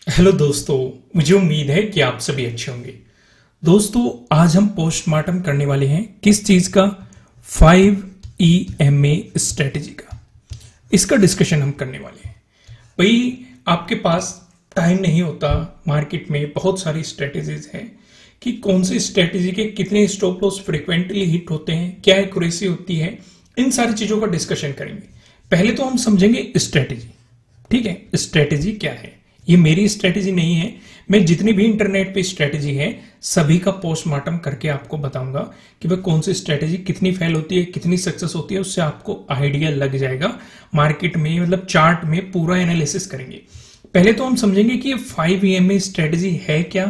Hello दोस्तों, मुझे उम्मीद है कि आप सभी अच्छे होंगे। दोस्तों, आज हम पोस्टमार्टम करने वाले हैं किस चीज का? 5 EMA स्ट्रेटेजी का। इसका डिस्कशन हम करने वाले हैं। भाई, आपके पास टाइम नहीं होता, मार्केट में बहुत सारी स्ट्रेटेजीज हैं कि कौन सी स्ट्रेटेजी के कितने स्टॉप लॉस फ्रिक्वेंटली हिट होते हैं, क्या एक्यूरेसी होती है, इन सारी चीजों का डिस्कशन करेंगे। पहले तो हम समझेंगे स्ट्रेटेजी। ठीक है, स्ट्रेटेजी क्या है? ये मेरी स्ट्रेटेजी नहीं है। मैं जितनी भी इंटरनेट पे स्ट्रेटेजी है सभी का पोस्टमार्टम करके आपको बताऊंगा कि भाई कौन सी स्ट्रेटेजी कितनी फेल होती है, कितनी सक्सेस होती है, उससे आपको आइडिया लग जाएगा। मार्केट में मतलब चार्ट में पूरा एनालिसिस करेंगे। पहले तो हम समझेंगे कि ये 5 EMA स्ट्रेटेजी है क्या,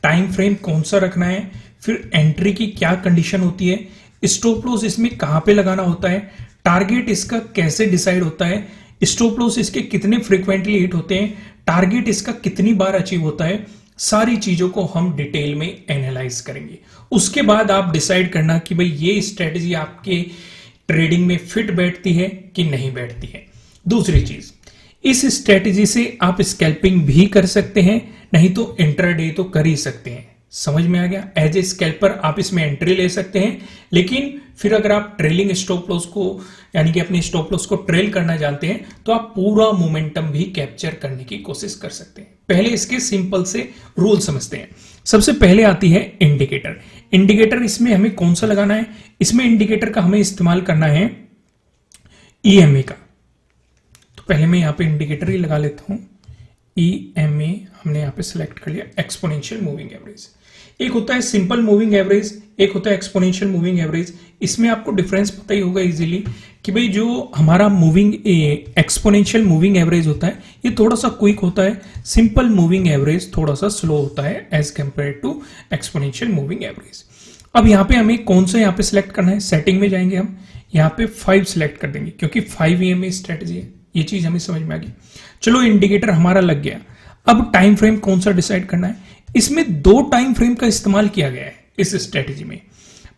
टाइम फ्रेम कौन सा रखना है, फिर एंट्री की क्या कंडीशन होती है, स्टॉप लॉस इसमें कहां पे लगाना होता है, टारगेट इसका कैसे डिसाइड होता है, स्टॉप लॉस इसके कितने फ्रीक्वेंटली हिट होते हैं, टारगेट इसका कितनी बार अचीव होता है। सारी चीजों को हम डिटेल में एनालाइज करेंगे। उसके बाद आप डिसाइड करना कि भाई ये स्ट्रेटेजी आपके ट्रेडिंग में फिट बैठती है कि नहीं बैठती है। दूसरी चीज, इस स्ट्रेटेजी से आप स्कैल्पिंग भी कर सकते हैं, नहीं तो इंट्राडे तो कर ही सकते हैं। समझ में आ गया? एज ए स्कैल्पर आप इसमें एंट्री ले सकते हैं, लेकिन फिर अगर आप ट्रेलिंग स्टॉप लॉस को यानी कि अपने स्टॉप लॉस को ट्रेल करना जानते हैं तो आप पूरा मोमेंटम भी कैप्चर करने की कोशिश कर सकते हैं। पहले इसके सिंपल से रूल समझते हैं। सबसे पहले आती है इंडिकेटर। इंडिकेटर इसमें हमें कौन सा लगाना है? इसमें इंडिकेटर का हमें इस्तेमाल करना है EMA का। तो पहले मैं यहां पे इंडिकेटर ही लगा लेता हूं। EMA हमने यहां पे सिलेक्ट कर लिया, एक्सपोनेंशियल मूविंग एवरेज। एक होता है सिंपल मूविंग एवरेज, एक होता है एक्सपोनेंशियल मूविंग एवरेज। इसमें आपको डिफरेंस पता ही होगा इजीली कि भाई जो हमारा मूविंग एक्सपोनेंशियल मूविंग एवरेज होता है ये थोड़ा सा क्विक होता है, सिंपल मूविंग एवरेज थोड़ा सा स्लो होता है as compare to exponential moving average. अब यहाँ पे हमें कौन सा यहाँ पे सिलेक्ट करना है? सेटिंग में जाएंगे, हम यहाँ पे 5 सिलेक्ट कर देंगे क्योंकि 5 EMA स्ट्रेटेजी है। ये चीज हमें समझ में आ गई। चलो, इंडिकेटर हमारा लग गया। अब टाइम फ्रेम कौन सा डिसाइड करना है? इसमें 2 टाइम फ्रेम का इस्तेमाल किया गया है इस स्ट्रेटेजी में।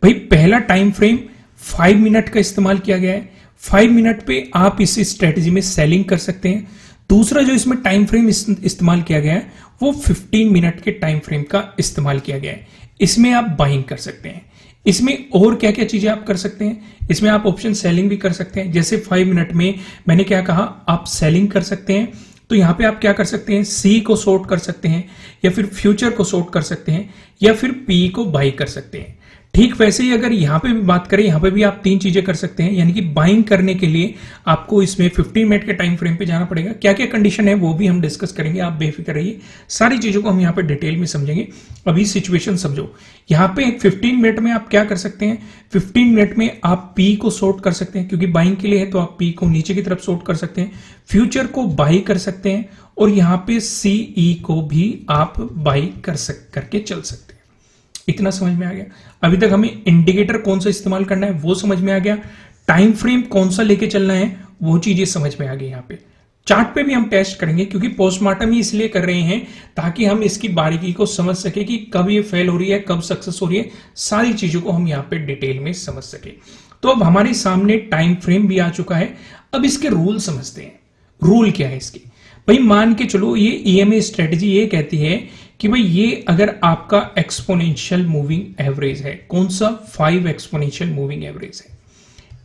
भाई, पहला टाइम फ्रेम 5 मिनट का इस्तेमाल किया गया है। 5 मिनट पे आप इस स्ट्रेटेजी में सेलिंग कर सकते हैं। दूसरा जो इसमें टाइम फ्रेम इस्तेमाल किया गया है वो 15 मिनट के टाइम फ्रेम का इस्तेमाल किया गया है। इसमें आप बाइंग कर सकते हैं। इसमें और क्या क्या चीजें आप कर सकते हैं? इसमें आप ऑप्शन सेलिंग भी कर सकते हैं। जैसे 5 मिनट में मैंने क्या कहा, आप सेलिंग कर सकते हैं। तो यहां पे आप क्या कर सकते हैं? सी को शॉर्ट कर सकते हैं, या फिर फ्यूचर को शॉर्ट कर सकते हैं, या फिर पी को बाई कर सकते हैं। ठीक वैसे ही अगर यहां पे भी बात करें, यहां पे भी आप 3 चीजें कर सकते हैं। यानी कि बाइंग करने के लिए आपको इसमें 15 मिनट के टाइम फ्रेम पे जाना पड़ेगा। क्या क्या कंडीशन है वो भी हम डिस्कस करेंगे, आप बेफिक्र रहिए। सारी चीजों को हम यहाँ पे डिटेल में समझेंगे। अभी सिचुएशन समझो। यहाँ पे 15 मिनट में आप क्या कर सकते हैं? 15 मिनट में आप पी को शॉर्ट कर सकते हैं, क्योंकि बाइंग के लिए है तो आप पी को नीचे की तरफ शॉर्ट कर सकते हैं, फ्यूचर को बाई कर सकते हैं, और यहाँ पे सीई को भी आप बाई करके चल सकते हैं। इतना समझ में आ गया? अभी तक हमें इंडिकेटर कौन सा इस्तेमाल करना है वो समझ में आ गया, टाइम फ्रेम कौन सा लेके चलना है वो चीजें समझ में आ गई। यहाँ पे चार्ट पे भी हम टेस्ट करेंगे, क्योंकि पोस्टमार्टम ही इसलिए कर रहे हैं ताकि हम इसकी बारीकी को समझ सके कि कब ये फेल हो रही है, कब सक्सेस हो रही है। सारी चीजों को हम यहाँ पे डिटेल में समझ सके। तो अब हमारे सामने टाइम फ्रेम भी आ चुका है। अब इसके रूल समझते हैं। रूल क्या है इसके? भाई, मान के चलो ये EMA स्ट्रेटेजी ये कहती है कि भाई ये अगर आपका एक्सपोनेंशियल मूविंग एवरेज है, कौन सा? 5 एक्सपोनेंशियल मूविंग एवरेज है।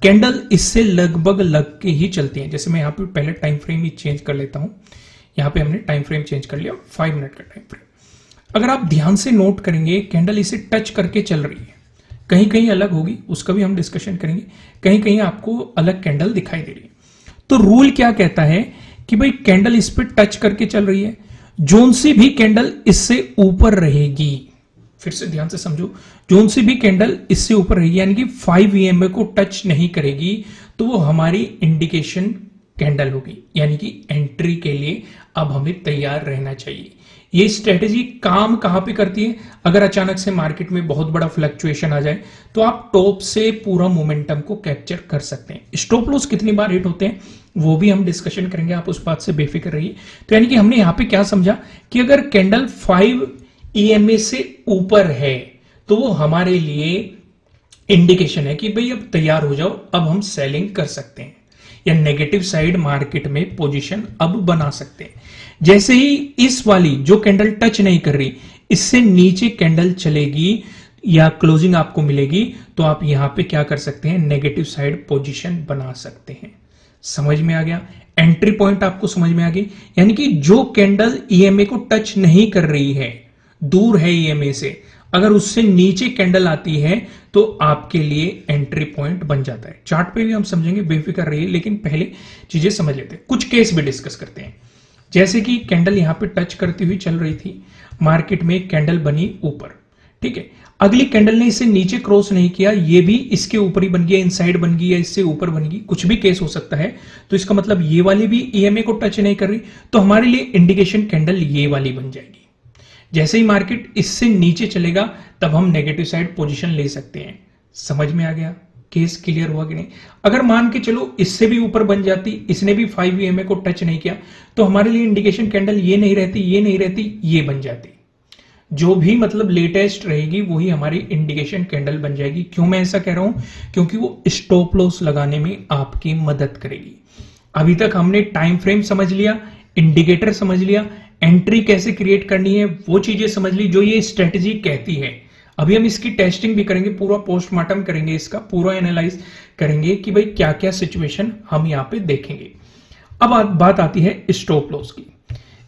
कैंडल इससे लगभग लग के ही चलती है। जैसे मैं यहाँ पे पहले टाइम फ्रेम ही चेंज कर लेता हूं। यहाँ पे हमने टाइम फ्रेम चेंज कर लिया, 5 मिनट का टाइम फ्रेम। अगर आप ध्यान से नोट करेंगे, कैंडल इसे टच करके चल रही है। कहीं कहीं अलग होगी, उसका भी हम डिस्कशन करेंगे। कहीं कहीं आपको अलग कैंडल दिखाई दे रही है। तो रूल क्या कहता है कि भाई कैंडल इस पर टच करके चल रही है, जोन सी भी कैंडल इससे ऊपर रहेगी। फिर से ध्यान से समझो, जोन सी भी कैंडल इससे ऊपर रहेगी यानी कि 5 EMA को टच नहीं करेगी तो वो हमारी इंडिकेशन कैंडल होगी, यानी कि एंट्री के लिए अब हमें तैयार रहना चाहिए। ये स्ट्रेटेजी काम कहां पे करती है? अगर अचानक से मार्केट में बहुत बड़ा फ्लक्चुएशन आ जाए तो आप टॉप से पूरा मोमेंटम को कैप्चर कर सकते हैं। स्टॉप लॉस कितनी बार हिट होते हैं वो भी हम डिस्कशन करेंगे, आप उस बात से बेफिक्र रहिए। तो यानी कि हमने यहां पे क्या समझा कि अगर कैंडल 5 EMA से ऊपर है तो वो हमारे लिए इंडिकेशन है कि भाई अब तैयार हो जाओ, अब हम सेलिंग कर सकते हैं या नेगेटिव साइड मार्केट में पोजीशन अब बना सकते हैं। जैसे ही इस वाली जो कैंडल टच नहीं कर रही, इससे नीचे कैंडल चलेगी या क्लोजिंग आपको मिलेगी, तो आप यहां पे क्या कर सकते हैं, नेगेटिव साइड पोजीशन बना सकते हैं। समझ में आ गया? एंट्री पॉइंट आपको समझ में आ गई। यानी कि जो कैंडल ईएमए को टच नहीं कर रही है, दूर है ईएमए से, अगर उससे नीचे कैंडल आती है तो आपके लिए एंट्री पॉइंट बन जाता है। चार्ट पे भी हम समझेंगे, बेफिक्र रहिए, लेकिन पहले चीजें समझ लेते हैं। कुछ केस भी डिस्कस करते हैं। जैसे कि कैंडल यहां पे टच करती हुई चल रही थी, मार्केट में कैंडल बनी ऊपर, ठीक है, अगली कैंडल ने इसे नीचे क्रॉस नहीं किया, ये भी इसके ऊपर ही बन गया, इनसाइड बन गई या इससे ऊपर बन गई, कुछ भी केस हो सकता है। तो इसका मतलब ये वाली भी ईएमए को टच नहीं कर रही, तो हमारे लिए इंडिकेशन कैंडल ये वाली बन जाएगी। जैसे ही मार्केट इससे नीचे चलेगा तब हम नेगेटिव साइड पोजीशन ले सकते हैं। समझ में आ गया? केस क्लियर हुआ कि नहीं? अगर मान के चलो इससे भी ऊपर बन जाती, इसने भी 5 ईएमए को टच नहीं किया, तो हमारे लिए इंडिकेशन कैंडल ये नहीं रहती, ये नहीं रहती, ये बन जाती। जो भी मतलब लेटेस्ट रहेगी वही हमारी इंडिकेशन कैंडल बन जाएगी। क्यों मैं ऐसा कह रहा हूं? क्योंकि वो स्टॉप लॉस लगाने में आपकी मदद करेगी। अभी तक हमने टाइम फ्रेम समझ लिया, इंडिकेटर समझ लिया, एंट्री कैसे क्रिएट करनी है वो चीजें समझ ली जो ये स्ट्रेटेजी कहती है। अभी हम इसकी टेस्टिंग भी करेंगे, पूरा पोस्टमार्टम करेंगे, इसका पूरा एनालाइज करेंगे कि भाई क्या क्या सिचुएशन हम यहां पे देखेंगे। अब बात आती है स्टॉप लॉस की।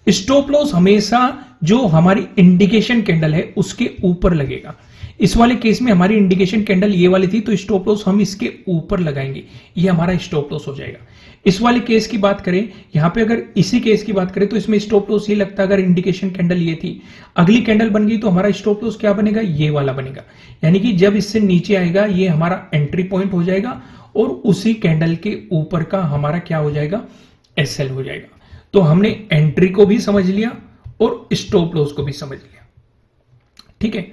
स्टॉप लॉस हमेशा जो हमारी इंडिकेशन कैंडल है उसके ऊपर लगेगा। इस वाले केस में हमारी इंडिकेशन कैंडल ये वाली थी, तो स्टॉप लॉस हम इसके ऊपर लगाएंगे, ये हमारा स्टॉप लॉस हो जाएगा। इस वाले केस की बात करें, यहां पे अगर इसी केस की बात करें तो इसमें स्टॉप लॉस ये लगता है, अगर इंडिकेशन कैंडल ये थी, अगली कैंडल बन गई तो हमारा स्टॉप लॉस क्या बनेगा, ये वाला बनेगा। यानी कि जब इससे नीचे आएगा ये हमारा एंट्री पॉइंट हो जाएगा और उसी कैंडल के ऊपर का हमारा क्या हो जाएगा, एसएल हो जाएगा। तो हमने एंट्री को भी समझ लिया और स्टॉप लॉस को भी समझ लिया, ठीक है।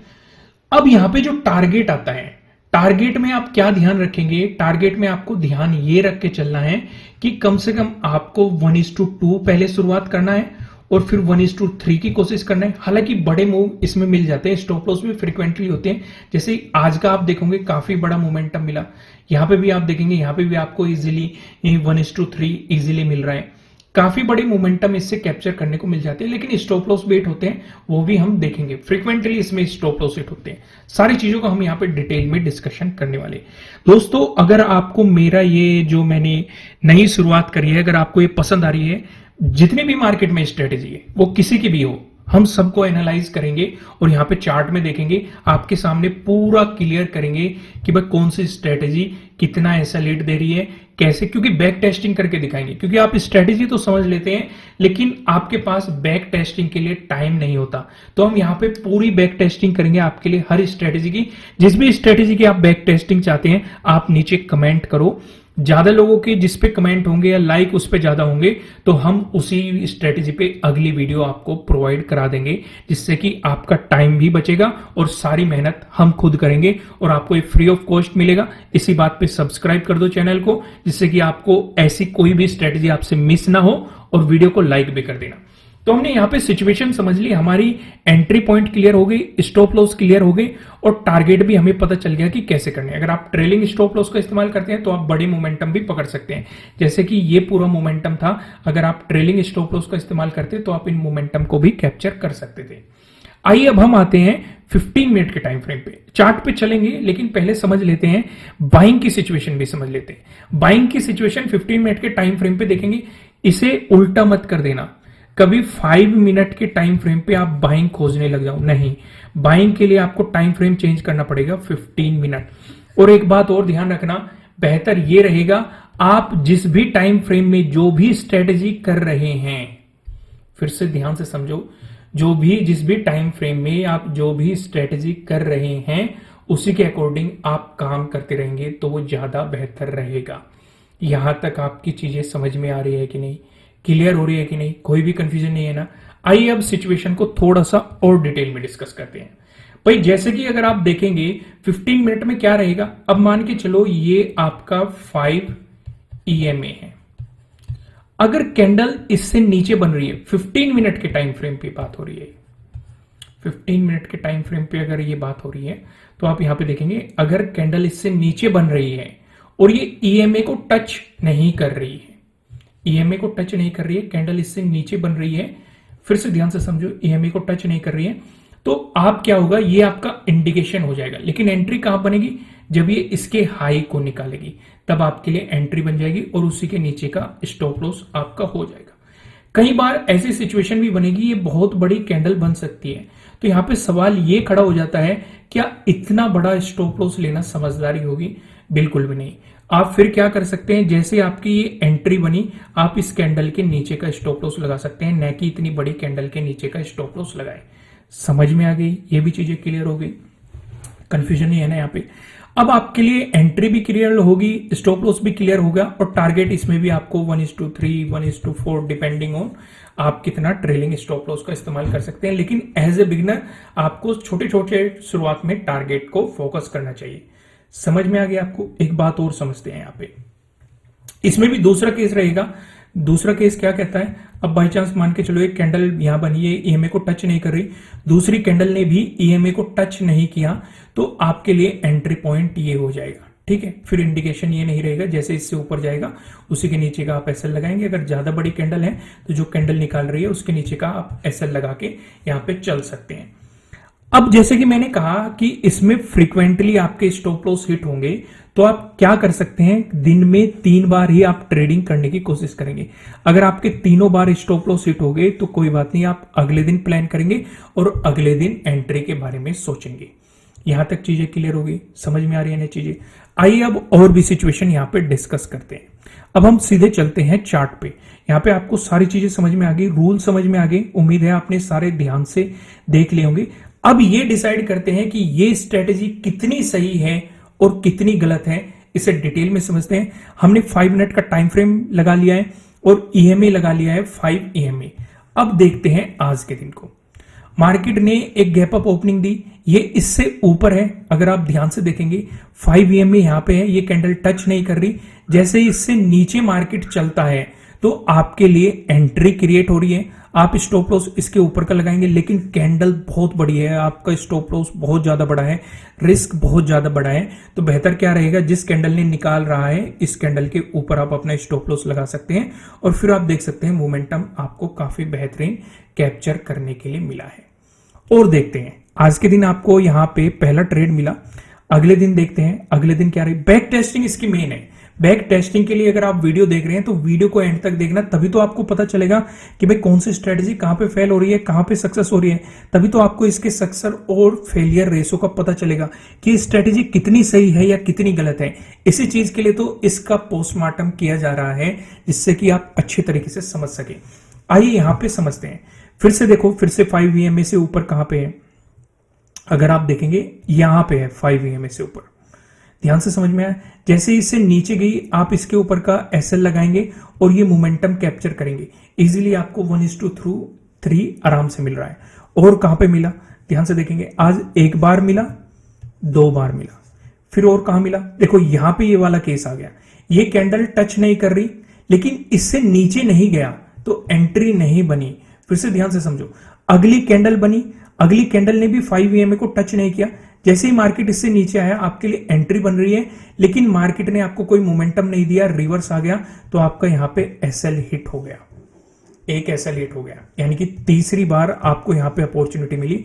अब यहां पे जो टारगेट आता है, टारगेट में आप क्या ध्यान रखेंगे? टारगेट में आपको ध्यान ये रख के चलना है कि कम से कम आपको 1:2 पहले शुरुआत करना है और फिर 1:3 की कोशिश करना है। हालांकि बड़े मूव इसमें मिल जाते हैं, स्टॉप लॉस भी फ्रीक्वेंटली होते हैं। जैसे आज का आप देखोगे काफी बड़ा मोमेंटम मिला, यहां पे भी आप देखेंगे, यहां पे भी आपको इजीली 1:3 इजीली मिल रहा है। काफी बड़े मोमेंटम इससे कैप्चर करने को मिल जाते हैं, लेकिन स्टॉप लॉस भी हिट होते हैं, वो भी हम देखेंगे। फ्रीक्वेंटली इसमें स्टॉप लॉस हिट होते हैं। सारी चीजों का हम यहाँ पे डिटेल में डिस्कशन करने वाले। दोस्तों, अगर आपको मेरा ये जो मैंने नई शुरुआत करी है, अगर आपको ये पसंद आ रही है, जितने भी मार्केट में स्ट्रेटेजी है वो किसी की भी हो, हम सबको एनालाइज करेंगे और यहाँ पे चार्ट में देखेंगे, आपके सामने पूरा क्लियर करेंगे कि भाई कौन सी स्ट्रेटेजी कितना ऐसा लीड दे रही है, कैसे, क्योंकि बैक टेस्टिंग करके दिखाएंगे। क्योंकि आप स्ट्रेटेजी तो समझ लेते हैं लेकिन आपके पास बैक टेस्टिंग के लिए टाइम नहीं होता, तो हम यहाँ पे पूरी बैक टेस्टिंग करेंगे आपके लिए हर स्ट्रेटेजी की। जिस भी स्ट्रेटेजी की आप बैक टेस्टिंग चाहते हैं आप नीचे कमेंट करो, ज्यादा लोगों के जिस पे कमेंट होंगे या लाइक उस पे ज्यादा होंगे तो हम उसी स्ट्रेटेजी पे अगली वीडियो आपको प्रोवाइड करा देंगे, जिससे कि आपका टाइम भी बचेगा और सारी मेहनत हम खुद करेंगे और आपको ये फ्री ऑफ कॉस्ट मिलेगा। इसी बात पे सब्सक्राइब कर दो चैनल को, जिससे कि आपको ऐसी कोई भी स्ट्रेटेजी आपसे मिस ना हो, और वीडियो को लाइक भी कर देना। तो हमने यहां पे सिचुएशन समझ ली, हमारी एंट्री पॉइंट क्लियर हो गई, स्टॉप लॉस क्लियर हो गई और टारगेट भी हमें पता चल गया कि कैसे करने हैं। अगर आप ट्रेलिंग स्टॉप लॉस का इस्तेमाल करते हैं तो आप बड़ी मोमेंटम भी पकड़ सकते हैं, जैसे कि ये पूरा मोमेंटम था। अगर आप ट्रेलिंग स्टॉप लॉस का इस्तेमाल करते तो आप इन मोमेंटम को भी कैप्चर कर सकते थे। आइए अब हम आते हैं 15 मिनट के टाइम फ्रेम पे। चार्ट पे चलेंगे लेकिन पहले समझ लेते हैं बाइंग की सिचुएशन भी समझ लेते हैं। बाइंग की सिचुएशन 15 मिनट के टाइम फ्रेम पे देखेंगे। इसे उल्टा मत कर देना, कभी 5 मिनट के टाइम फ्रेम पे आप बाइंग खोजने लग जाओ, नहीं। बाइंग के लिए आपको टाइम फ्रेम चेंज करना पड़ेगा 15 मिनट। और एक बात और ध्यान रखना, बेहतर ये रहेगा आप जिस भी टाइम फ्रेम में जो भी स्ट्रेटेजी कर रहे हैं, फिर से ध्यान से समझो, जिस भी टाइम फ्रेम में आप जो भी स्ट्रेटेजी कर रहे हैं उसी के अकॉर्डिंग आप काम करते रहेंगे तो वो ज्यादा बेहतर रहेगा। यहां तक आपकी चीजें समझ में आ रही है कि नहीं, क्लियर हो रही है कि नहीं, कोई भी कंफ्यूजन नहीं है ना? आइए अब सिचुएशन को थोड़ा सा और डिटेल में डिस्कस करते हैं। भाई जैसे कि अगर आप देखेंगे 15 मिनट में क्या रहेगा, अब मान के चलो ये आपका 5 EMA है। अगर कैंडल इससे नीचे बन रही है, 15 मिनट के टाइम फ्रेम पे बात हो रही है, 15 मिनट के टाइम फ्रेम पे अगर ये बात हो रही है तो आप यहां पे देखेंगे अगर कैंडल इससे नीचे बन रही है और ये EMA को टच नहीं कर रही है, EMA को टच नहीं कर रही है, कैंडल इससे नीचे बन रही है, फिर से ध्यान से समझो, ईएमए को टच नहीं कर रही है, तो आप क्या होगा, ये आपका इंडिकेशन हो जाएगा। लेकिन एंट्री कहां बनेगी, जब ये इसके हाई को निकालेगी तब आपके लिए एंट्री बन जाएगी और उसी के नीचे का स्टॉप लॉस आपका हो जाएगा। कई बार ऐसी सिचुएशन भी बनेगी, ये बहुत बड़ी कैंडल बन सकती है, तो यहां पे सवाल ये खड़ा हो जाता है, क्या इतना बड़ा स्टॉप लॉस लेना समझदारी होगी? बिल्कुल भी नहीं। आप फिर क्या कर सकते हैं, जैसे आपकी ये एंट्री बनी, आप इस कैंडल के नीचे का स्टॉप लॉस लगा सकते हैं, न कि इतनी बड़ी कैंडल के नीचे का स्टॉप लॉस लगाए। समझ में आ गई? ये भी चीजें क्लियर हो गई, कंफ्यूजन नहीं है ना यहाँ पे। अब आपके लिए एंट्री भी क्लियर होगी, स्टॉप लॉस भी क्लियर होगा, और टारगेट इसमें भी आपको 1:3, 1:4 डिपेंडिंग ऑन आप कितना ट्रेलिंग स्टॉप लॉस का इस्तेमाल कर सकते हैं। लेकिन एज ए बिगिनर आपको छोटे छोटे शुरुआत में टारगेट को फोकस करना चाहिए। समझ में आ गया आपको? एक बात और समझते हैं यहाँ पे, इसमें भी दूसरा केस रहेगा। दूसरा केस क्या कहता है, अब बाई चांस मान के चलो एक कैंडल यहां बनी है, ईएमए को टच नहीं कर रही, दूसरी कैंडल ने भी ईएमए को टच नहीं किया, तो आपके लिए एंट्री पॉइंट ये हो जाएगा। ठीक है, फिर इंडिकेशन ये नहीं रहेगा, जैसे इससे ऊपर जाएगा उसी के नीचे का आप एसएल लगाएंगे। अगर ज्यादा बड़ी कैंडल है तो जो कैंडल निकाल रही है उसके नीचे का आप एसएल लगा के यहां पे चल सकते हैं। अब जैसे कि मैंने कहा कि इसमें फ्रीक्वेंटली आपके स्टॉप लॉस हिट होंगे, तो आप क्या कर सकते हैं, दिन में 3 बार ही आप ट्रेडिंग करने की कोशिश करेंगे। अगर आपके तीनों बार स्टॉप लॉस हिट हो गए तो कोई बात नहीं, आप अगले दिन प्लान करेंगे और अगले दिन एंट्री के बारे में सोचेंगे। यहां तक चीजें क्लियर होगी, समझ में आ रही है ना चीजें? आइए अब और भी सिचुएशन यहां पे डिस्कस करते हैं। अब हम सीधे चलते हैं चार्ट पे। यहां पे आपको सारी चीजें समझ में आ गई, रूल समझ में आ गए, उम्मीद है आपने सारे ध्यान से देख लिए होंगे। अब ये डिसाइड करते हैं कि ये स्ट्रेटेजी कितनी सही है और कितनी गलत है, इसे डिटेल में समझते हैं। हमने 5 मिनट का टाइम फ्रेम लगा लिया है और ईएमए लगा लिया है 5 ईएमए। अब देखते हैं आज के दिन को। मार्केट ने एक गैप अप ओपनिंग दी, ये इससे ऊपर है। अगर आप ध्यान से देखेंगे 5 ईएमए यहां पे है, ये कैंडल टच नहीं कर रही। जैसे ही इससे नीचे मार्केट चलता है तो आपके लिए एंट्री क्रिएट हो रही है, आप स्टॉप लॉस इसके ऊपर का लगाएंगे। लेकिन कैंडल बहुत बड़ी है, आपका स्टॉप लॉस बहुत ज्यादा बड़ा है, रिस्क बहुत ज्यादा बड़ा है, तो बेहतर क्या रहेगा, जिस कैंडल ने निकाल रहा है इस कैंडल के ऊपर आप अपना स्टॉप लॉस लगा सकते हैं और फिर आप देख सकते हैं मोमेंटम आपको काफी बेहतरीन कैप्चर करने के लिए मिला है। और देखते हैं आज के दिन आपको यहां पे पहला ट्रेड मिला, अगले दिन देखते हैं अगले दिन क्या रही। बैक टेस्टिंग इसकी मेन है। बैक टेस्टिंग के लिए अगर आप वीडियो देख रहे हैं तो वीडियो को एंड तक देखना, तभी तो आपको पता चलेगा कि भाई कौन सी स्ट्रेटेजी कहां पे फेल हो रही है, कहां पे सक्सेस हो रही है। तभी तो आपको इसके सक्सेस और फेलियर रेशो का पता चलेगा कि स्ट्रेटेजी कितनी सही है या कितनी गलत है। इसी चीज के लिए तो इसका पोस्टमार्टम किया जा रहा है, जिससे कि आप अच्छे तरीके से समझ सके। आइए यहां पे समझते हैं। फिर से देखो, फिर से 5 ईएमए से ऊपर कहां पे है, अगर आप देखेंगे यहां पे है 5 ईएमए से ऊपर। ध्यान से समझ में आया? जैसे इससे नीचे गई आप इसके ऊपर का एसएल लगाएंगे और ये मोमेंटम कैप्चर करेंगे। इजीली आपको 1:3 आराम से मिल रहा है। और कहां पे मिला, ध्यान से देखेंगे, आज एक बार मिला, 2 बार मिला, फिर और कहां मिला, देखो यहां पे ये वाला केस आ गया। ये कैंडल टच नहीं कर रही, लेकिन इससे नीचे नहीं गया तो एंट्री नहीं बनी। फिर से ध्यान से समझो, अगली कैंडल बनी, अगली कैंडल ने भी 5 ईएमए को टच नहीं किया। जैसे ही मार्केट इससे नीचे आया आपके लिए एंट्री बन रही है, लेकिन मार्केट ने आपको कोई मोमेंटम नहीं दिया, रिवर्स आ गया, तो आपका यहां पे एसएल हिट हो गया, एक एसएल हिट हो गया। यानी कि तीसरी बार आपको यहां पे अपॉर्चुनिटी मिली।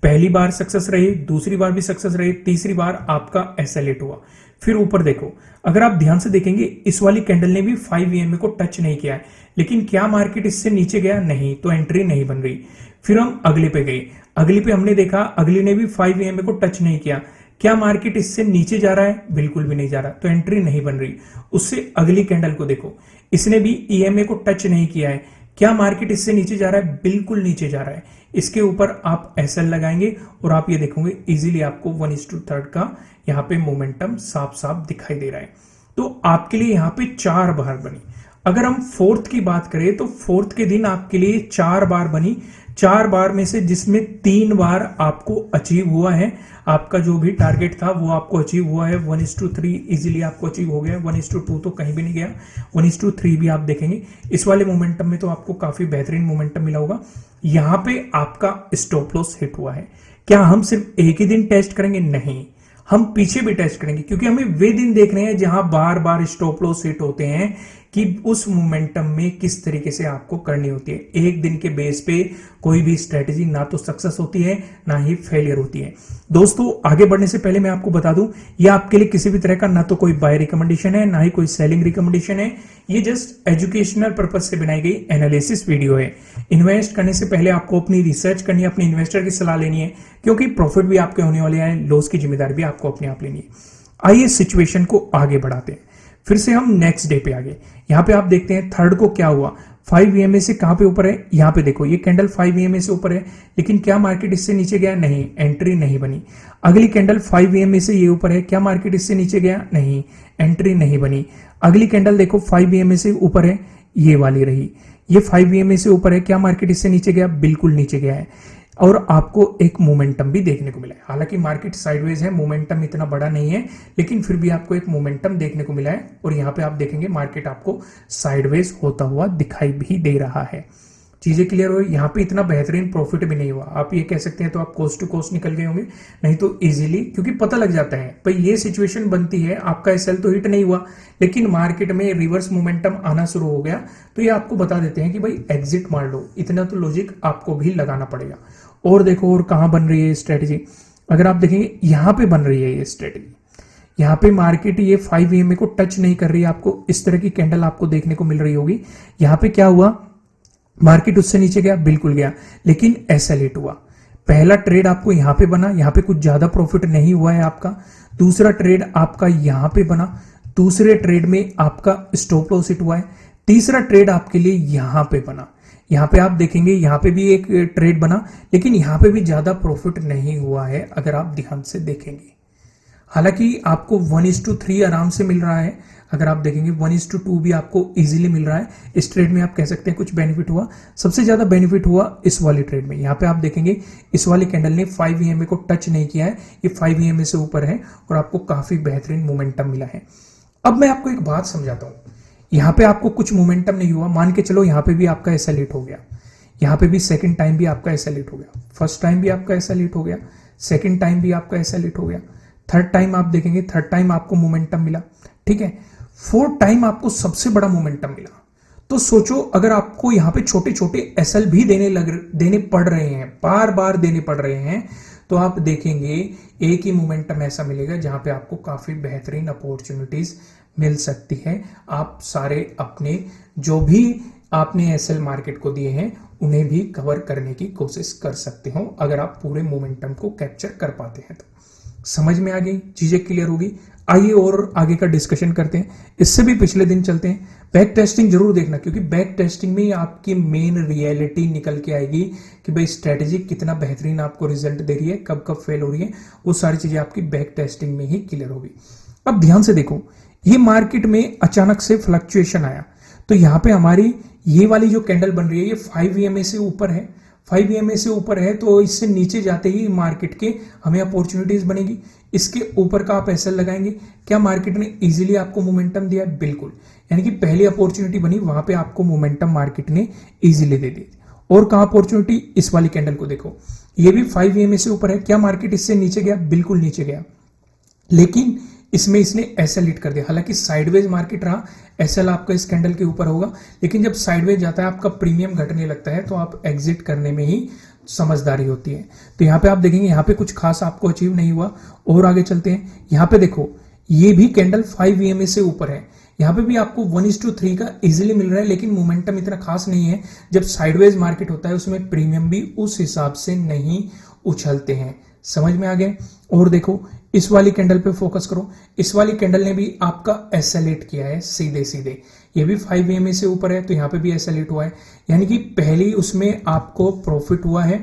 पहली बार सक्सेस रही, दूसरी बार भी सक्सेस रही, तीसरी बार आपका एसएल हिट हुआ। फिर ऊपर देखो, अगर आप ध्यान से देखेंगे इस वाली कैंडल ने भी 5 ईएमए को टच नहीं किया है, लेकिन क्या मार्केट इससे नीचे गया, नहीं, तो एंट्री नहीं बन रही। फिर हम अगले पे गए, अगली पे हमने देखा अगली ने भी 5 ईएमए को टच नहीं किया, क्या मार्केट इससे नीचे जा रहा है, बिल्कुल भी नहीं जा रहा, तो एंट्री नहीं बन रही। उससे अगली कैंडल को देखो, इसने भी ईएमए को टच नहीं किया है, क्या मार्केट इससे नीचे जा रहा है, बिल्कुल नीचे जा रहा है। इसके ऊपर आप एसएल लगाएंगे और आप ये देखोगे इजीली आपको 1:3 का यहां पे मोमेंटम साफ साफ दिखाई दे रहा है। तो आपके लिए यहां पे 4 बार बनी। अगर हम फोर्थ की बात करें तो फोर्थ के दिन आपके लिए 4 बार बनी। 4 बार में से जिसमें 3 बार आपको अचीव हुआ है, आपका जो भी टारगेट था वो आपको अचीव हुआ है। 1:3 इजीली आपको अचीव हो गया, 1:2 तो कहीं भी नहीं गया, 1:3 भी आप देखेंगे। इस वाले मोमेंटम में तो आपको काफी बेहतरीन मोमेंटम मिला होगा। यहां पे आपका स्टॉप लॉस हिट हुआ है। क्या हम सिर्फ एक ही दिन टेस्ट करेंगे? नहीं, हम पीछे भी टेस्ट करेंगे, क्योंकि हमें वे दिन देखने हैं जहां बार बार स्टॉप लॉस हिट होते हैं। कि उस मोमेंटम में किस तरीके से आपको करनी होती है। एक दिन के बेस पे कोई भी स्ट्रेटेजी ना तो सक्सेस होती है ना ही फेलियर होती है। दोस्तों आगे बढ़ने से पहले मैं आपको बता दूं, ये आपके लिए किसी भी तरह का ना तो कोई बाय रिकमेंडेशन है ना ही कोई सेलिंग रिकमेंडेशन है। ये जस्ट एजुकेशनल पर्पज से बनाई गई एनालिसिस वीडियो है। इन्वेस्ट करने से पहले आपको अपनी रिसर्च करनी है, अपने इन्वेस्टर की सलाह लेनी है, क्योंकि प्रॉफिट भी आपके होने वाले हैं, लॉस की जिम्मेदारी भी आपको अपने आप लेनी है। आइए सिचुएशन को आगे बढ़ाते हैं। फिर से हम नेक्स्ट डे पे आ गए। यहां पे आप देखते हैं थर्ड को क्या हुआ, 5 EMA से कहां पे ऊपर है, यहां पे देखो ये कैंडल 5 EMA से ऊपर है, लेकिन क्या मार्केट इससे नीचे गया, नहीं, एंट्री नहीं बनी। अगली कैंडल 5 EMA से ये ऊपर है, क्या मार्केट इससे नीचे गया, नहीं, एंट्री नहीं बनी। अगली कैंडल देखो 5 EMA से ऊपर है, ये वाली रही, ये 5 EMA से ऊपर है, क्या मार्केट इससे नीचे गया, बिल्कुल नीचे गया है। और आपको एक मोमेंटम भी देखने को मिला है। हालांकि मार्केट साइडवेज है, मोमेंटम इतना बड़ा नहीं है, लेकिन फिर भी आपको एक मोमेंटम देखने को मिला है। और यहाँ पे आप देखेंगे मार्केट आपको साइडवेज होता हुआ दिखाई भी दे रहा है। चीजें क्लियर हो, यहाँ पे इतना बेहतरीन प्रॉफिट भी नहीं हुआ। आप ये कह सकते हैं तो आप कोस्ट टू कोस्ट निकल गए होंगे, नहीं तो इजीली, क्योंकि पता लग जाता है भाई ये सिचुएशन बनती है, आपका एसएल तो हिट नहीं हुआ, लेकिन मार्केट में रिवर्स मोमेंटम आना शुरू हो गया, तो ये आपको बता देते हैं कि भाई एग्जिट मार लो। इतना तो लॉजिक आपको भी लगाना पड़ेगा। और देखो और कहां बन रही है स्ट्रेटेजी, अगर आप देखेंगे यहां पे बन रही है ये स्ट्रेटेजी। यहां पे मार्केट ये 5 EMA को टच नहीं कर रही है, आपको इस तरह की कैंडल आपको देखने को मिल रही होगी। यहां पे क्या हुआ, मार्केट उससे नीचे गया, बिल्कुल गया, लेकिन एसएल हिट हुआ। पहला ट्रेड आपको यहां पे बना, यहां पे कुछ ज्यादा प्रॉफिट नहीं हुआ है आपका। दूसरा ट्रेड आपका यहां पे बना, दूसरे ट्रेड में आपका स्टॉप लॉस हिट हुआ है। तीसरा ट्रेड आपके लिए यहां पे बना, यहां पे आप देखेंगे यहां पे भी एक ट्रेड बना, लेकिन यहां पे भी ज्यादा प्रॉफिट नहीं हुआ है अगर आप ध्यान से देखेंगे। हालांकि आपको 1:3 आराम से मिल रहा है, अगर आप देखेंगे 1:2 भी आपको इजीली मिल रहा है। इस ट्रेड में आप कह सकते हैं कुछ बेनिफिट हुआ, सबसे ज्यादा बेनिफिट हुआ इस वाली ट्रेड में। यहां पे आप देखेंगे इस वाली कैंडल ने 5 EMA को टच नहीं किया है, ये 5 EMA से ऊपर है और आपको काफी बेहतरीन मोमेंटम मिला है। अब मैं आपको एक बात समझाता हूं, यहां पे आपको कुछ मोमेंटम नहीं हुआ, मान के चलो यहां पे भी आपका एसएल हिट हो गया, यहां पे भी सेकंड टाइम भी आपका एसएल हिट हो गया, फर्स्ट टाइम भी आपका एसएल हिट हो गया, सेकंड टाइम भी आपका एसएल हिट हो गया, थर्ड टाइम आप देखेंगे थर्ड टाइम आपको मोमेंटम मिला, ठीक है, फोर्थ टाइम आपको सबसे बड़ा मोमेंटम मिला। तो सोचो अगर आपको यहां पे छोटे छोटे एसएल भी देने पड़ रहे हैं, बार बार देने पड़ रहे हैं, तो आप देखेंगे एक ही मोमेंटम ऐसा मिलेगा जहां पे आपको काफी बेहतरीन अपॉर्चुनिटीज मिल सकती है। आप सारे अपने जो भी आपने एसएल मार्केट को दिए हैं उन्हें भी कवर करने की कोशिश कर सकते हो, अगर आप पूरे मोमेंटम को कैप्चर कर पाते हैं तो। समझ में आ गई, चीजें क्लियर होगी। आइए और आगे का डिस्कशन करते हैं, इससे भी पिछले दिन चलते हैं। बैक टेस्टिंग जरूर देखना, क्योंकि बैक टेस्टिंग में आपकी मेन रियलिटी निकल के आएगी कि भाई स्ट्रेटेजी कितना बेहतरीन आपको रिजल्ट दे रही है, कब कब फेल हो रही है, वो सारी चीजें आपकी बैक टेस्टिंग में ही क्लियर होगी। अब ध्यान से देखो, ये मार्केट में अचानक से फ्लक्चुएशन आया, तो यहां पे हमारी ये वाली जो कैंडल बन रही है ये 5 EMA से ऊपर है, 5 EMA से ऊपर है, तो इससे नीचे जाते ही मार्केट के हमें अपॉर्चुनिटीज बनेगी। इसके ऊपर का आप एसएल लगाएंगे, क्या मार्केट ने इजीली आपको मोमेंटम दिया, बिल्कुल, यानी कि पहली अपॉर्चुनिटी बनी वहां पे आपको मोमेंटम मार्केट ने इजीली दे दी। और कहां अपॉर्चुनिटी, इस वाली कैंडल को देखो, ये भी 5 EMA से ऊपर है, क्या मार्केट इससे नीचे गया, बिल्कुल नीचे गया, लेकिन इसमें इसने एसएल हिट कर दिया। हालांकि साइडवेज मार्केट रहा, एसएल आपका इस कैंडल के ऊपर होगा, लेकिन जब साइडवेज जाता है आपका प्रीमियम घटने लगता है, तो आप एग्जिट करने में ही समझदारी होती है। तो यहां पे आप देखेंगे यहां पे कुछ खास आपको अचीव नहीं हुआ। और आगे चलते हैं, यहां पे देखो ये भी कैंडल 5 EMA से ऊपर है, यहां पे भी आपको 1:3 का इजीली मिल रहा है, लेकिन मोमेंटम इतना खास नहीं है। जब साइडवेज मार्केट होता है उसमें प्रीमियम भी उस हिसाब से नहीं उछलते हैं। समझ में आ गए। और देखो इस वाली कैंडल पे फोकस करो, इस वाली कैंडल ने भी आपका एसएलेट किया है सीधे सीधे, ये भी 5 EMA से ऊपर है, तो यहां पे भी एसएलेट हुआ है, यानी कि पहली उसमें आपको प्रॉफिट हुआ है,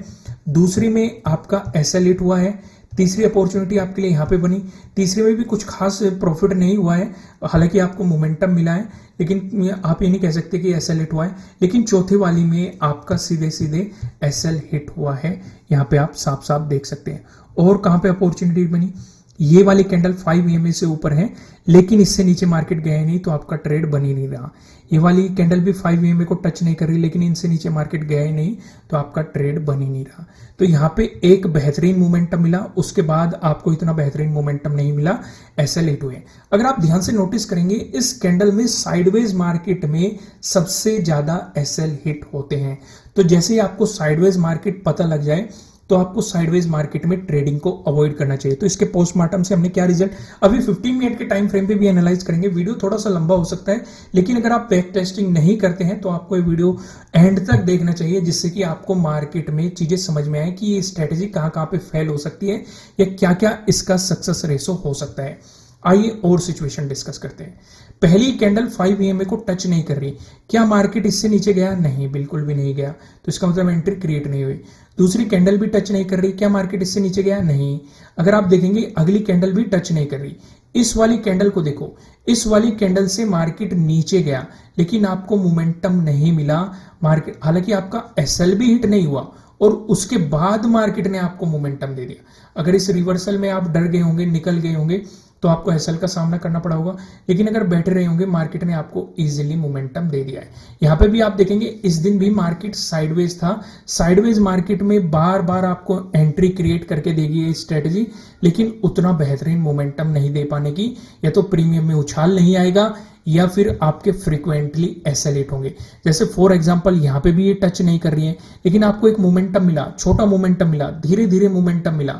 दूसरी में आपका एसएलेट हुआ है, तीसरी अपॉर्चुनिटी आपके लिए यहां पे बनी, तीसरी में भी कुछ खास प्रॉफिट नहीं हुआ है, हालांकि आपको मोमेंटम मिला है, लेकिन आप ये नहीं कह सकते कि एसएल हिट हुआ है, लेकिन चौथी वाली में आपका सीधे सीधे एसएल हिट हुआ है, यहाँ पे आप साफ साफ देख सकते हैं। और कहां पे अपॉर्चुनिटी बनी, ये वाली कैंडल 5 EMA से ऊपर है लेकिन इससे नीचे मार्केट गया ही नहीं तो आपका ट्रेड बन ही नहीं रहा। ये वाली कैंडल भी 5 EMA को टच नहीं कर रही लेकिन इनसे नीचे मार्केट गया ही नहीं तो आपका ट्रेड बन ही नहीं रहा। तो यहाँ पे एक बेहतरीन मोमेंटम मिला, उसके बाद आपको इतना बेहतरीन मोमेंटम नहीं मिला, SL हिट हुए। अगर आप ध्यान से नोटिस करेंगे इस कैंडल में साइडवेज मार्केट में सबसे ज्यादा SL हिट होते हैं। तो जैसे ही आपको साइडवेज मार्केट पता लग जाए तो आपको साइडवेज मार्केट में ट्रेडिंग को अवॉइड करना चाहिए। तो इसके पोस्टमार्टम से हमने क्या रिजल्ट, अभी 15 मिनट के टाइम फ्रेम पे भी एनालाइज करेंगे। वीडियो थोड़ा सा लंबा हो सकता है लेकिन अगर आप बैक टेस्टिंग नहीं करते हैं तो आपको ये वीडियो एंड तक देखना चाहिए जिससे कि आपको मार्केट में चीजें समझ में आए कि ये स्ट्रेटेजी कहां कहां पे फेल हो सकती है या क्या क्या इसका सक्सेस रेशो हो सकता है। आइए और सिचुएशन डिस्कस करते हैं। पहली कैंडल 5 EMA को टच नहीं कर रही, क्या मार्केट इससे नीचे गया? नहीं, बिल्कुल भी नहीं गया, तो इसका मतलब एंट्री क्रिएट नहीं हुई। दूसरी कैंडल भी टच नहीं कर रही, क्या मार्केट इससे नीचे गया? नहीं। अगर आप देखेंगे अगली कैंडल भी टच नहीं कर रही। इस वाली कैंडल को देखो, इस वाली कैंडल से मार्केट नीचे गया लेकिन आपको मोमेंटम नहीं मिला मार्केट, हालांकि आपका SL भी हिट नहीं हुआ और उसके बाद मार्केट ने आपको मोमेंटम दे दिया। अगर इस रिवर्सल में आप डर गए होंगे, निकल गए होंगे तो आपको SL का सामना करना पड़ा होगा, लेकिन अगर बैठे रहे होंगे मार्केट ने आपको इजीली मोमेंटम दे दिया है। यहां पे भी आप देखेंगे इस दिन भी मार्केट साइडवेज था। साइडवेज मार्केट में बार बार आपको एंट्री क्रिएट करके देगी ये स्ट्रेटजी, लेकिन उतना बेहतरीन मोमेंटम नहीं दे पाने की, या तो प्रीमियम में उछाल नहीं आएगा या फिर आपके फ्रीक्वेंटली SL हिट होंगे। जैसे फॉर एग्जांपल यहां पे भी ये टच नहीं कर रही है लेकिन आपको एक मोमेंटम मिला, छोटा मोमेंटम मिला, धीरे धीरे मोमेंटम मिला,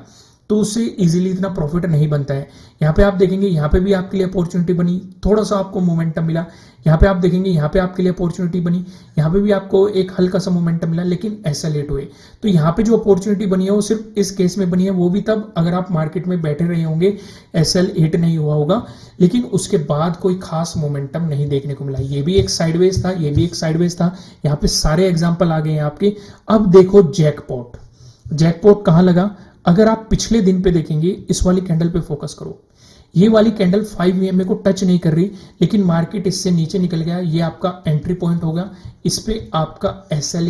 तो उससे इजीली इतना प्रॉफिट नहीं बनता है। यहाँ पे आप देखेंगे यहाँ पे भी आपके लिए अपॉर्चुनिटी बनी, थोड़ा सा आपको मोमेंटम मिला। यहाँ पे आप देखेंगे यहाँ पे आपके लिए अपॉर्चुनिटी बनी, यहाँ पे भी आपको एक हल्का सा मोमेंटम मिला लेकिन SL हिट हुए। तो यहाँ पे जो अपॉर्चुनिटी बनी है वो सिर्फ इस केस में बनी है, वो भी तब अगर आप मार्केट में बैठे रहे होंगे, SL हिट नहीं हुआ होगा, लेकिन उसके बाद कोई खास मोमेंटम नहीं देखने को मिला। ये भी एक साइडवेज था, ये भी एक साइडवेज था। यहाँ पे सारे एग्जाम्पल आ गए हैं आपके। अब देखो जैकपॉट, जैकपॉट कहाँ लगा? अगर आप पिछले दिन पे देखेंगे, इस वाली कैंडल पे फोकस करो, ये वाली कैंडल 5 EMA को टच नहीं कर रही लेकिन मार्केट इससे नीचे निकल गया, ये आपका एंट्री पॉइंट होगा। इस पे आपका SL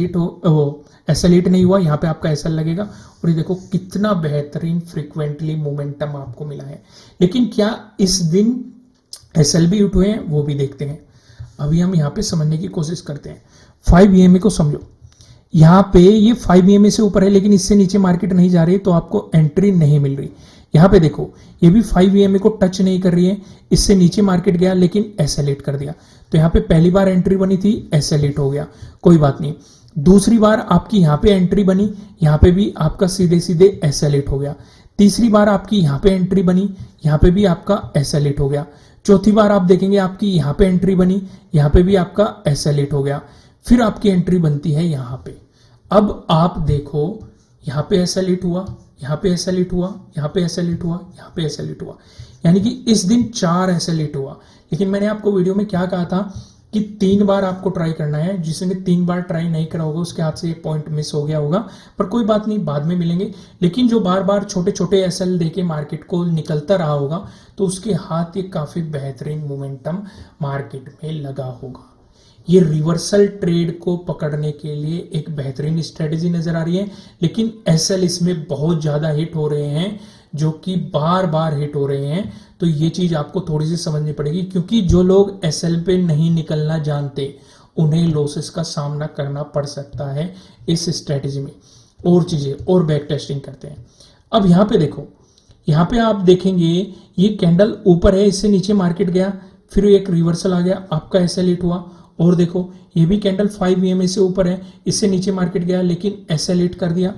हिट नहीं हुआ, यहाँ पे आपका SL लगेगा और ये देखो कितना बेहतरीन फ्रीक्वेंटली मोमेंटम आपको मिला है। लेकिन क्या इस दिन SL भी हिट हुए हैं, वो भी देखते हैं। अभी हम यहाँ पे समझने की कोशिश करते हैं। 5 EMA को समझो, यहाँ पे ये 5 EMA से ऊपर है लेकिन इससे नीचे मार्केट नहीं जा रही तो आपको एंट्री नहीं मिल रही। यहाँ पे देखो ये भी 5 EMA को टच नहीं कर रही है, इससे नीचे मार्केट गया लेकिन SL हिट कर दिया। तो यहाँ पे पहली बार एंट्री बनी थी, SL हिट हो गया, कोई बात नहीं। दूसरी बार आपकी यहाँ पे एंट्री बनी, यहाँ पे भी आपका सीधे सीधे SL हिट हो गया। तीसरी बार आपकी यहाँ पे एंट्री बनी, यहाँ पे भी आपका SL हिट हो गया। चौथी बार आप देखेंगे आपकी यहाँ पे एंट्री बनी, यहाँ पे भी आपका SL हिट हो गया। फिर आपकी एंट्री बनती है यहाँ पे। अब आप देखो यहाँ पे SL हिट हुआ, यहाँ पे SL हिट हुआ, यहाँ पे SL हिट हुआ, यहाँ पे SL हिट हुआ, यानी कि इस दिन 4 SL हिट हुआ। लेकिन मैंने आपको वीडियो में क्या कहा था कि 3 बार आपको ट्राई करना है। जिसने 3 बार ट्राई नहीं करा होगा उसके हाथ से एक पॉइंट मिस हो गया होगा, पर कोई बात नहीं, बाद में मिलेंगे। लेकिन जो बार बार छोटे छोटे SL देके मार्केट को निकलता रहा होगा तो उसके हाथ ये काफी बेहतरीन मोमेंटम मार्केट में लगा होगा। ये रिवर्सल ट्रेड को पकड़ने के लिए एक बेहतरीन स्ट्रेटेजी नजर आ रही है, लेकिन SL इसमें बहुत ज्यादा हिट हो रहे हैं, जो कि बार बार हिट हो रहे हैं। तो ये चीज आपको थोड़ी सी समझनी पड़ेगी, क्योंकि जो लोग SL पे नहीं निकलना जानते उन्हें लॉसेस का सामना करना पड़ सकता है इस स्ट्रेटेजी में। और चीजें और बैक टेस्टिंग करते हैं। अब यहाँ पे देखो, यहाँ पे आप देखेंगे ये कैंडल ऊपर है, इससे नीचे मार्केट गया, फिर एक रिवर्सल आ गया, आपका SL हिट हुआ। और देखो ये भी कैंडल 5 EMA से ऊपर है, इससे नीचे मार्केट गया लेकिन SL हिट कर दिया।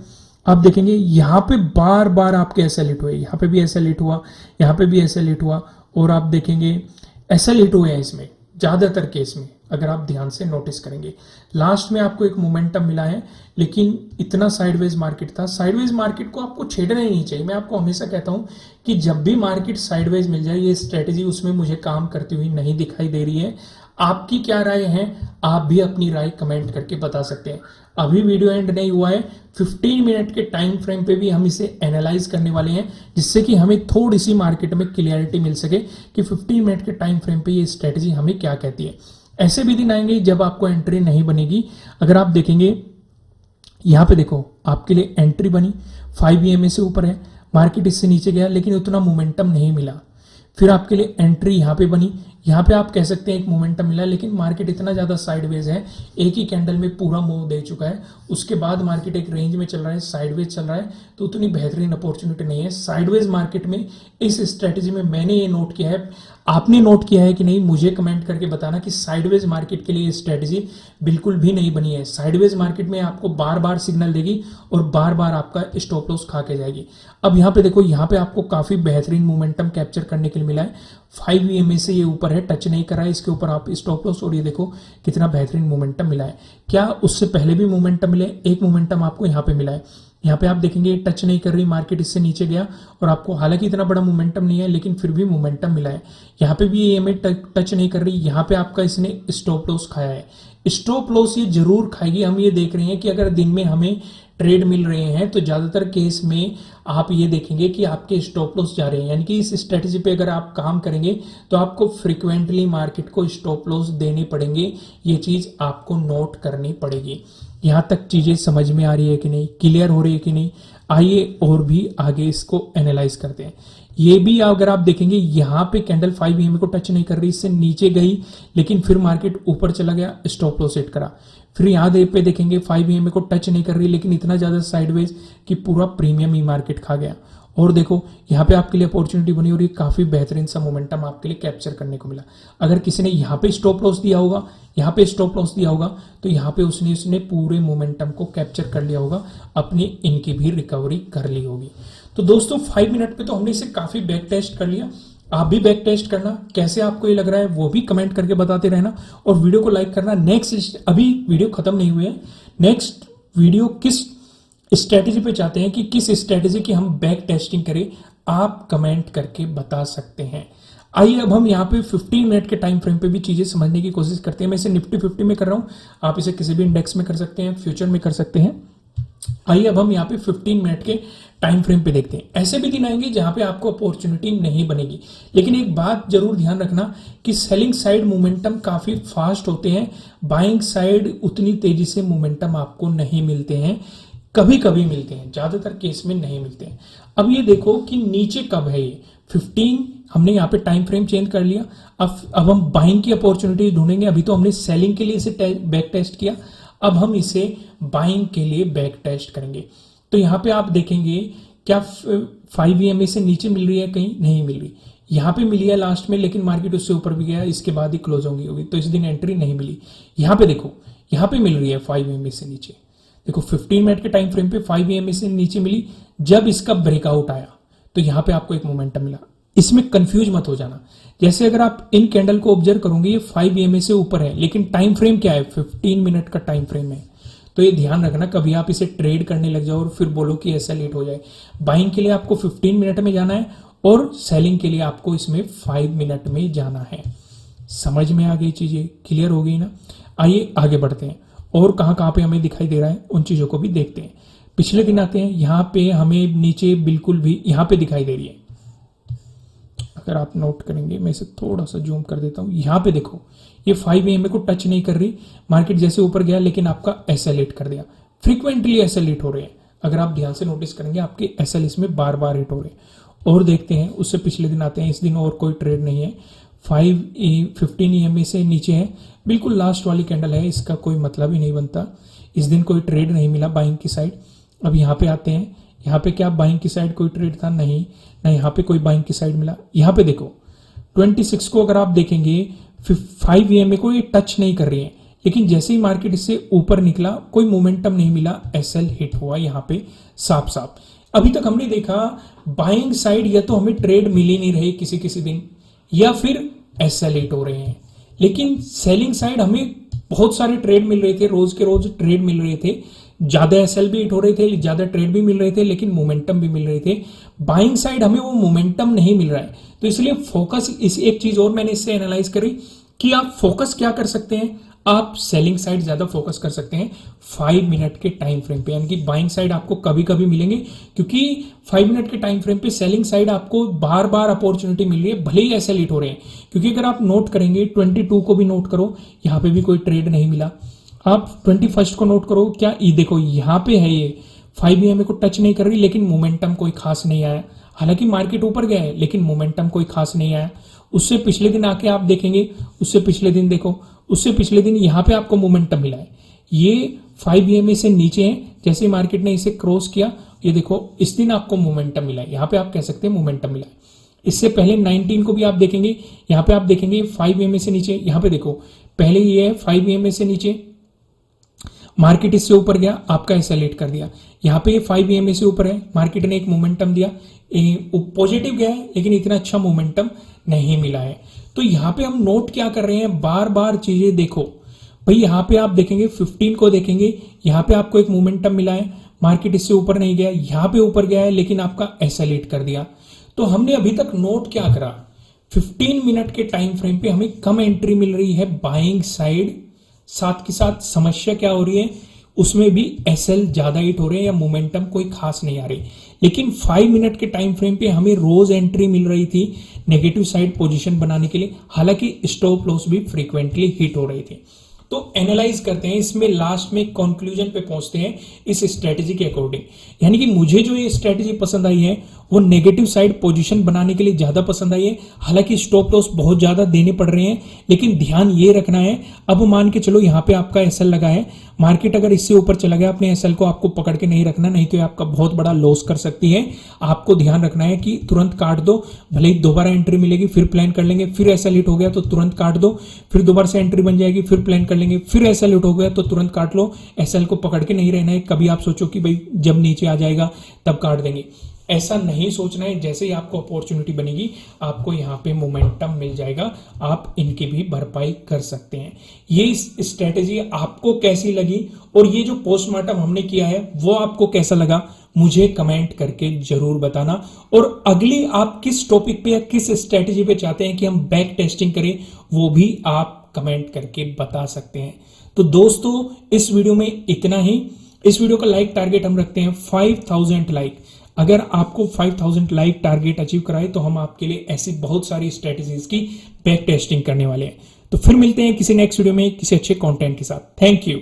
आप देखेंगे यहाँ पे बार बार आपके SL हिट हुए, यहाँ पे भी SL हिट हुआ, यहाँ पे भी SL हिट हुआ, और आप देखेंगे SL हिट हुए हैं इसमें ज्यादातर केस में, अगर आप ध्यान से नोटिस करेंगे। लास्ट में आपको एक मोमेंटम मिला है, लेकिन इतना साइडवेज मार्केट था। साइडवेज मार्केट को आपको छेड़ना ही नहीं चाहिए। मैं आपको हमेशा कहता हूं कि जब भी मार्केट साइडवेज मिल जाए, ये स्ट्रेटेजी उसमें मुझे काम करती हुई नहीं दिखाई दे रही है। आपकी क्या राय है? आप भी अपनी राय कमेंट करके बता सकते हैं। अभी वीडियो एंड नहीं हुआ है, 15 मिनट के टाइम फ्रेम पे भी हम इसे एनालाइज करने वाले हैं, जिससे कि हमें थोड़ी सी मार्केट में क्लियरिटी मिल सके कि 15 मिनट के टाइम फ्रेम पे ये स्ट्रेटेजी हमें क्या कहती है। ऐसे भी दिन आएंगे जब आपको एंट्री नहीं बनेगी। अगर आप देखेंगे यहाँ पे देखो, आपके लिए एंट्री बनी, 5 EMA से ऊपर है, मार्केट इससे नीचे गया लेकिन उतना मोमेंटम नहीं मिला, फिर आपके लिए एंट्री यहाँ पे बनी, यहाँ पे आप कह सकते हैं एक मोमेंटम मिला, लेकिन मार्केट इतना ज़्यादा साइडवेज है, एक ही कैंडल में पूरा मूव दे चुका है, उसके बाद मार्केट एक रेंज में चल रहा है, साइडवेज चल रहा है, तो उतनी बेहतरीन अपॉर्चुनिटी नहीं है साइडवेज मार्केट में। इस स्ट्रेटेजी में मैंने ये नोट किया है, आपने नोट किया है कि नहीं, मुझे कमेंट करके बताना कि साइडवेज मार्केट के लिए स्ट्रेटेजी बिल्कुल भी नहीं बनी है। साइडवेज मार्केट में आपको बार बार सिग्नल देगी और बार बार आपका स्टॉप लॉस खा के जाएगी। अब यहाँ पे देखो, यहाँ पे आपको काफी बेहतरीन मोमेंटम कैप्चर करने के लिए मिला है, 5 EMA से ये ऊपर है, टच नहीं कर रहा है, इसके ऊपर आप स्टॉप लॉस, और ये देखो कितना बेहतरीन मोमेंटम मिला है। क्या उससे पहले भी मोमेंटम मिले? एक मोमेंटम आपको यहाँ पे मिला है, यहाँ पे आप देखेंगे टच नहीं कर रही मार्केट, इससे नीचे गया और आपको हालांकि इतना बड़ा मोमेंटम नहीं है लेकिन फिर भी मोमेंटम मिला है। यहाँ पे भी ये टच नहीं कर रही, यहाँ पे आपका इसने स्टॉप लॉस खाया है। स्टॉप लॉस ये जरूर खाएगी, हम ये देख रहे हैं कि अगर दिन में हमें ट्रेड मिल रहे हैं तो ज्यादातर केस में आप ये देखेंगे कि आपके स्टॉप लॉस जा रहे हैं, यानी कि इस स्ट्रेटेजी पे अगर आप काम करेंगे तो आपको फ्रीक्वेंटली मार्केट को स्टॉप लॉस देने पड़ेंगे, ये चीज आपको नोट करनी पड़ेगी। यहाँ तक चीजें समझ में आ रही है कि नहीं, क्लियर हो रही है कि नहीं? आइए और भी आगे इसको एनालाइज करते हैं। ये भी अगर आप देखेंगे, यहाँ पे कैंडल 5 EMA को टच नहीं कर रही, इससे नीचे गई लेकिन फिर मार्केट ऊपर चला गया, स्टॉप लॉस सेट करा। फिर यहाँ पे देखेंगे 5 EMA को टच नहीं कर रही लेकिन इतना ज्यादा साइडवेज कि पूरा प्रीमियम ही मार्केट खा गया। और देखो यहाँ पे आपके लिए अपॉर्चुनिटी बनी और ये काफी बेहतरीन सा मोमेंटम आपके लिए कैप्चर करने को मिला। अगर किसी ने यहाँ पे स्टॉप लॉस दिया होगा, यहाँ पे स्टॉप लॉस दिया होगा, तो यहाँ पे उसने पूरे मोमेंटम को कैप्चर कर लिया होगा, अपनी इनकी भी रिकवरी कर ली होगी। तो दोस्तों 5 मिनट पे तो हमने इसे काफी बैक टेस्ट कर लिया, आप भी बैक टेस्ट करना, कैसे आपको ये लग रहा है वो भी कमेंट करके बताते रहना और वीडियो को लाइक करना। नेक्स्ट, अभी वीडियो खत्म नहीं हुए हैं, नेक्स्ट वीडियो किस स्ट्रेटेजी पे चाहते हैं कि किस स्ट्रेटेजी की हम बैक टेस्टिंग करें, आप कमेंट करके बता सकते हैं। आइए अब हम यहाँ पे 15 मिनट के टाइम फ्रेम पे भी चीजें समझने की कोशिश करते हैं। मैं इसे निफ्टी 50 में कर रहा हूँ, आप इसे किसी भी इंडेक्स में कर सकते हैं, फ्यूचर में कर सकते हैं। आइए अब हम यहाँ पे 15 मिनट के टाइम फ्रेम पे देखते हैं। ऐसे भी दिन आएंगे जहां पे आपको अपॉर्चुनिटी नहीं बनेगी, लेकिन एक बात जरूर ध्यान रखना कि सेलिंग साइड मोमेंटम काफी फास्ट होते हैं, बाइंग साइड उतनी तेजी से मोमेंटम आपको नहीं मिलते हैं, कभी कभी मिलते हैं, ज्यादातर केस में नहीं मिलते हैं। अब ये देखो कि नीचे कब है ये 15, हमने यहाँ पे टाइम फ्रेम चेंज कर लिया। अब हम बाइंग की अपॉर्चुनिटी ढूंढेंगे। अभी तो हमने सेलिंग के लिए इसे बैक टेस्ट किया, अब हम इसे बाइंग के लिए बैक टेस्ट करेंगे। तो यहाँ पे आप देखेंगे क्या 5 EMA से नीचे मिल रही है? कहीं नहीं मिल रही, यहाँ पे मिली है लास्ट में, लेकिन मार्केट उससे ऊपर भी गया, इसके बाद ही क्लोज होगी, तो इस दिन एंट्री नहीं मिली। यहाँ पे देखो, यहाँ पे मिल रही है 5 EMA से नीचे, देखो 15 मिनट के टाइम फ्रेम पे 5 EMA से नीचे मिली, जब इसका ब्रेकआउट आया तो यहाँ पे आपको एक मोमेंटम मिला। इसमें कंफ्यूज मत हो जाना, जैसे अगर आप इन कैंडल को ऑब्जर्व करोगे ये 5 EMA से ऊपर है, लेकिन टाइम फ्रेम क्या है? 15 मिनट का टाइम फ्रेम है। तो ये ध्यान रखना, कभी आप इसे ट्रेड करने लग जाओ और फिर बोलो कि ऐसा लेट हो जाए। बाइंग के लिए आपको 15 मिनट में जाना है और सेलिंग के लिए आपको इसमें 5 मिनट में जाना है। समझ में आ गई, चीजें क्लियर हो गई ना? आइए आगे बढ़ते हैं और कहाँ पे हमें दिखाई दे रहा है उन चीजों को भी देखते हैं। पिछले दिन आते हैं, यहाँ पे हमें नीचे बिल्कुल भी यहाँ पे दिखाई दे रही है, अगर आप नोट करेंगे, मैं इसे थोड़ा सा जूम कर देता हूँ, यहाँ पे देखो ये 5 EMA को टच नहीं कर रही, मार्केट जैसे ऊपर गया लेकिन आपका एसएल हिट कर दिया। फ्रीक्वेंटली एसएल हिट हो रहे हैं, अगर आप ध्यान से नोटिस करेंगे आपके एसएल इसमें बार बार हिट हो रहे हैं। और देखते हैं उससे पिछले दिन आते हैं, इस दिन और कोई ट्रेड नहीं है, 15 EMA से नीचे है, बिल्कुल लास्ट वाली कैंडल है, इसका कोई मतलब ही नहीं बनता। इस दिन कोई ट्रेड नहीं मिला बाइंग की साइड। अब यहाँ पे आते हैं, यहाँ पे क्या बाइंग की साइड कोई ट्रेड था? नहीं ना, यहाँ पे कोई बाइंग की साइड मिला। यहाँ पे देखो 26 को अगर आप देखेंगे 5 EMA को ये टच नहीं कर रही है, लेकिन जैसे ही मार्केट इससे ऊपर निकला कोई मोमेंटम नहीं मिला, एसएल हिट हुआ यहाँ पे साफ साफ। अभी तक हमने देखा बाइंग साइड या तो हमें ट्रेड मिल ही नहीं रही किसी किसी दिन, या फिर एसएल हिट हो रहे हैं, लेकिन सेलिंग साइड हमें बहुत सारे ट्रेड मिल रहे थे, रोज के रोज ट्रेड मिल रहे थे, ज्यादा एसएल भी हिट हो रहे थे, ज्यादा ट्रेड भी मिल रहे थे, लेकिन मोमेंटम भी मिल रहे थे। बाइंग साइड हमें वो मोमेंटम नहीं मिल रहा है, तो इसलिए फोकस, इस एक चीज और मैंने इससे एनालाइज करी कि आप फोकस क्या कर सकते हैं, आप सेलिंग साइड ज्यादा फोकस कर सकते हैं 5 मिनट के टाइम फ्रेम पे, यानी कि बाइंग साइड आपको कभी कभी मिलेंगे, क्योंकि 5 मिनट के टाइम फ्रेम पे सेलिंग साइड आपको बार बार अपॉर्चुनिटी मिल रही है, भले ही ऐसे हिट हो रहे हैं। क्योंकि अगर आप नोट करेंगे 22 को भी नोट करो, यहाँ पे भी कोई ट्रेड नहीं मिला। आप 21 को नोट करो, क्या ये देखो यहाँ पे है ये 5 ईएमए को टच नहीं कर रही, लेकिन मोमेंटम कोई खास नहीं आया। हालांकि मार्केट ऊपर गया है लेकिन मोमेंटम कोई खास नहीं आया। उससे पिछले दिन आके आप देखेंगे, उससे पिछले दिन देखो, उससे पिछले दिन यहाँ पे आपको मोमेंटम मिला है। ये 5 ईएमए से नीचे है, जैसे मार्केट ने इसे क्रॉस किया, ये देखो इस दिन आपको मोमेंटम मिला है, यहाँ पे आप कह सकते हैं मोमेंटम मिला है। इससे पहले 19 को भी आप देखेंगे, यहाँ पे आप देखेंगे 5 ईएमए से नीचे, यहाँ पे देखो पहले ये है 5 ईएमए से नीचे, मार्केट इससे ऊपर गया, आपका ऐसा लेट कर दिया। यहाँ पे 5 ईएमए से ऊपर है, मार्केट ने एक मोमेंटम दिया, पॉजिटिव गया है लेकिन इतना अच्छा मोमेंटम नहीं मिला है। तो यहाँ पे हम नोट क्या कर रहे हैं, बार बार चीजें देखो भाई। यहाँ पे आप देखेंगे 15 को देखेंगे, यहाँ पे आपको एक मोमेंटम मिला है, मार्केट इससे ऊपर नहीं गया, यहाँ पे ऊपर गया है लेकिन आपका ऐसा लेट कर दिया। तो हमने अभी तक नोट क्या करा, 15 मिनट के टाइम फ्रेम पे हमें कम एंट्री मिल रही है बाइंग साइड, साथ के साथ समस्या क्या हो रही है, उसमें भी एसएल ज्यादा हिट हो रहे हैं या मोमेंटम कोई खास नहीं आ रही। लेकिन 5 मिनट के टाइम फ्रेम पे हमें रोज एंट्री मिल रही थी नेगेटिव साइड पोजीशन बनाने के लिए, हालांकि स्टॉप लॉस भी फ्रीक्वेंटली हिट हो रही थी। तो एनालाइज करते हैं, इसमें लास्ट में कंक्लूजन पे पहुंचते हैं इस स्ट्रेटेजी के अकॉर्डिंग। यानी कि मुझे जो ये स्ट्रेटेजी पसंद आई है वो नेगेटिव साइड पोजीशन बनाने के लिए ज्यादा पसंद आई है। हालांकि स्टॉप लॉस बहुत ज्यादा देने पड़ रहे हैं, लेकिन ध्यान ये रखना है, अब मान के चलो यहाँ पे आपका एसएल लगा है, मार्केट अगर इससे ऊपर चला गया, अपने एसएल को आपको पकड़ के नहीं रखना, नहीं तो आपका बहुत बड़ा लॉस कर सकती है। आपको ध्यान रखना है कि तुरंत काट दो, भले ही दोबारा एंट्री मिलेगी फिर प्लान कर लेंगे, फिर एसएल हिट हो गया तो तुरंत काट दो, फिर दोबारा से एंट्री बन जाएगी फिर प्लान कर लेंगे, फिर एसएल हिट हो गया तो तुरंत काट लो। एसएल को पकड़ के नहीं रहना है, कभी आप सोचो कि भाई जब नीचे आ जाएगा तब काट देंगे, ऐसा नहीं सोचना है। जैसे ही आपको अपॉर्चुनिटी बनेगी आपको यहाँ पे मोमेंटम मिल जाएगा, आप इनकी भी भरपाई कर सकते हैं। ये स्ट्रेटेजी आपको कैसी लगी और ये जो पोस्टमार्टम हमने किया है वो आपको कैसा लगा, मुझे कमेंट करके जरूर बताना। और अगली आप किस टॉपिक पे या किस स्ट्रेटेजी पे चाहते हैं कि हम बैक टेस्टिंग करें, वो भी आप कमेंट करके बता सकते हैं। तो दोस्तों इस वीडियो में इतना ही। इस वीडियो का लाइक टारगेट हम रखते हैं 5000 लाइक। अगर आपको 5000 लाइक टारगेट अचीव कराए तो हम आपके लिए ऐसी बहुत सारी स्ट्रेटेजीज की बैक टेस्टिंग करने वाले हैं। तो फिर मिलते हैं किसी नेक्स्ट वीडियो में किसी अच्छे कंटेंट के साथ। Thank you.